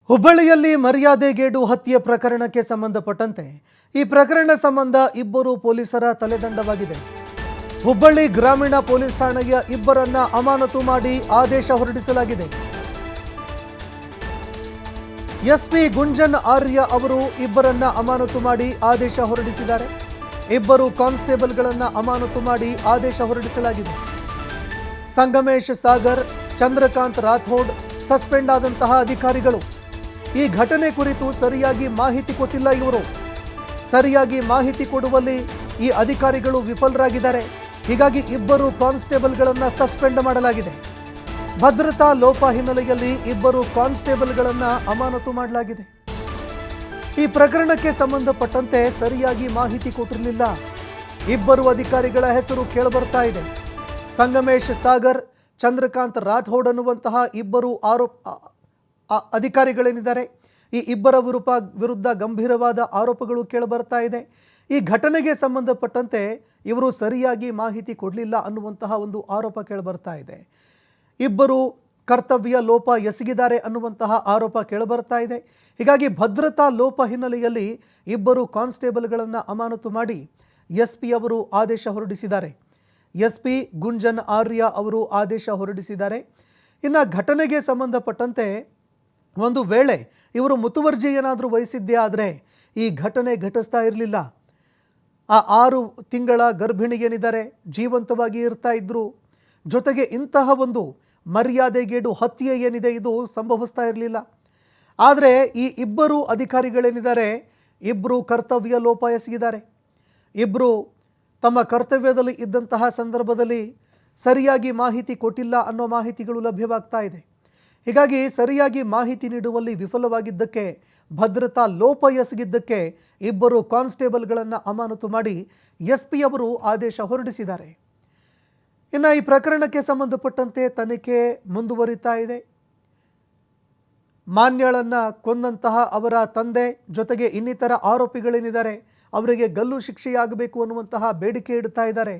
ಹುಬ್ಬಳ್ಳಿಯಲ್ಲಿ ಮರ್ಯಾದೆಗೇಡು ಹತ್ಯೆ ಪ್ರಕರಣಕ್ಕೆ ಸಂಬಂಧಪಟ್ಟಂತೆ ಈ ಪ್ರಕರಣ ಸಂಬಂಧ ಇಬ್ಬರು ಪೊಲೀಸರ ತಲೆದಂಡವಾಗಿದೆ. ಹುಬ್ಬಳ್ಳಿ ಗ್ರಾಮೀಣ ಪೊಲೀಸ್ ಠಾಣೆಯ ಇಬ್ಬರನ್ನ ಅಮಾನತು ಮಾಡಿ ಆದೇಶ ಹೊರಡಿಸಲಾಗಿದೆ. ಎಸ್ಪಿ ಗುಂಜನ್ ಆರ್ಯ ಅವರು ಇಬ್ಬರನ್ನ ಅಮಾನತು ಮಾಡಿ ಆದೇಶ ಹೊರಡಿಸಿದ್ದಾರೆ. ಇಬ್ಬರು ಕಾನ್ಸ್ಟೇಬಲ್ಗಳನ್ನ ಅಮಾನತು ಮಾಡಿ ಆದೇಶ ಹೊರಡಿಸಲಾಗಿದೆ. ಸಂಗಮೇಶ್ ಸಾಗರ್, ಚಂದ್ರಕಾಂತ್ ರಾಥೋಡ್ ಸಸ್ಪೆಂಡ್ ಆದಂತಹ ಅಧಿಕಾರಿಗಳು. ಈ ಘಟನೆ ಕುರಿತು ಸರಿಯಾಗಿ ಮಾಹಿತಿ ಕೊಟ್ಟಿಲ್ಲ. ಇವರು ಸರಿಯಾಗಿ ಮಾಹಿತಿ ಕೊಡುವಲ್ಲಿ ಈ ಅಧಿಕಾರಿಗಳು ವಿಫಲರಾಗಿದ್ದಾರೆ. ಹೀಗಾಗಿ ಇಬ್ಬರು ಕಾನ್ಸ್ಟೇಬಲ್ಗಳನ್ನು ಸಸ್ಪೆಂಡ್ ಮಾಡಲಾಗಿದೆ. ಭದ್ರತಾ ಲೋಪ ಹಿನ್ನೆಲೆಯಲ್ಲಿ ಇಬ್ಬರು ಕಾನ್ಸ್ಟೇಬಲ್ಗಳನ್ನು ಅಮಾನತು ಮಾಡಲಾಗಿದೆ. ಈ ಪ್ರಕರಣಕ್ಕೆ ಸಂಬಂಧಪಟ್ಟಂತೆ ಸರಿಯಾಗಿ ಮಾಹಿತಿ ಕೊಟ್ಟಿರಲಿಲ್ಲ. ಇಬ್ಬರು ಅಧಿಕಾರಿಗಳ ಹೆಸರು ಕೇಳಿಬರ್ತಾ ಇದೆ. ಸಂಗಮೇಶ್ ಸಾಗರ್, ಚಂದ್ರಕಾಂತ್ ರಾಠೋಡ್ ಅನ್ನುವಂತಹ ಇಬ್ಬರು ಅಧಿಕಾರಿಗಳೇನಿದ್ದಾರೆ, ಈ ಇಬ್ಬರ ವಿರುದ್ಧ ಗಂಭೀರವಾದ ಆರೋಪಗಳು ಕೇಳಿಬರ್ತಾ ಇದೆ. ಈ ಘಟನೆಗೆ ಸಂಬಂಧಪಟ್ಟಂತೆ ಇವರು ಸರಿಯಾಗಿ ಮಾಹಿತಿ ಕೊಡಲಿಲ್ಲ ಅನ್ನುವಂತಹ ಒಂದು ಆರೋಪ ಕೇಳಿಬರ್ತಾ ಇದೆ. ಇಬ್ಬರು ಕರ್ತವ್ಯ ಲೋಪ ಎಸಗಿದ್ದಾರೆ ಅನ್ನುವಂತಹ ಆರೋಪ ಕೇಳಿಬರ್ತಾ ಇದೆ. ಹೀಗಾಗಿ ಭದ್ರತಾ ಲೋಪ ಹಿನ್ನೆಲೆಯಲ್ಲಿ ಇಬ್ಬರು ಕಾನ್ಸ್ಟೇಬಲ್ಗಳನ್ನು ಅಮಾನತು ಮಾಡಿ ಎಸ್ಪಿ ಅವರು ಆದೇಶ ಹೊರಡಿಸಿದ್ದಾರೆ. ಎಸ್ಪಿ ಗುಂಜನ್ ಆರ್ಯ ಅವರು ಆದೇಶ ಹೊರಡಿಸಿದ್ದಾರೆ. ಇನ್ನು ಘಟನೆಗೆ ಸಂಬಂಧಪಟ್ಟಂತೆ ಒಂದು ವೇಳೆ ಇವರು ಮುತುವರ್ಜಿ ಏನಾದರೂ ವಹಿಸಿದ್ದೇ ಆದರೆ ಈ ಘಟನೆ ಘಟಿಸ್ತಾ ಇರಲಿಲ್ಲ. ಆ 6 ತಿಂಗಳ ಗರ್ಭಿಣಿ ಏನಿದ್ದಾರೆ ಜೀವಂತವಾಗಿ ಇರ್ತಾ ಇದ್ರು. ಜೊತೆಗೆ ಇಂತಹ ಒಂದು ಮರ್ಯಾದೆಗೇಡು ಹತ್ಯೆ ಏನಿದೆ ಇದು ಸಂಭವಿಸ್ತಾ ಇರಲಿಲ್ಲ. ಆದರೆ ಈ ಇಬ್ಬರು ಅಧಿಕಾರಿಗಳೇನಿದ್ದಾರೆ, ಇಬ್ಬರು ಕರ್ತವ್ಯ ಲೋಪ ಎಸಗಿದ್ದಾರೆ. ಇಬ್ಬರು ತಮ್ಮ ಕರ್ತವ್ಯದಲ್ಲಿ ಇದ್ದಂತಹ ಸಂದರ್ಭದಲ್ಲಿ ಸರಿಯಾಗಿ ಮಾಹಿತಿ ಕೊಟ್ಟಿಲ್ಲ ಅನ್ನೋ ಮಾಹಿತಿಗಳು ಲಭ್ಯವಾಗ್ತಾ ಇದೆ. ಹೀಗಾಗಿ ಸರಿಯಾಗಿ ಮಾಹಿತಿ ನೀಡುವಲ್ಲಿ ವಿಫಲವಾಗಿದ್ದಕ್ಕೆ, ಭದ್ರತಾ ಲೋಪ ಎಸಗಿದ್ದಕ್ಕೆ ಇಬ್ಬರು ಕಾನ್ಸ್ಟೇಬಲ್ಗಳನ್ನು ಅಮಾನತು ಮಾಡಿ ಎಸ್ಪಿ ಅವರು ಆದೇಶ ಹೊರಡಿಸಿದ್ದಾರೆ. ಇನ್ನು ಈ ಪ್ರಕರಣಕ್ಕೆ ಸಂಬಂಧಪಟ್ಟಂತೆ ತನಿಖೆ ಮುಂದುವರಿತಾ ಇದೆ. ಮಾನ್ಯಳನ್ನು ಕೊಂದಂತಹ ಅವರ ತಂದೆ ಜೊತೆಗೆ ಇನ್ನಿತರ ಆರೋಪಿಗಳೇನಿದ್ದಾರೆ ಅವರಿಗೆ ಗಲ್ಲು ಶಿಕ್ಷೆಯಾಗಬೇಕು ಅನ್ನುವಂತಹ ಬೇಡಿಕೆ ಇಡ್ತಾ ಇದ್ದಾರೆ.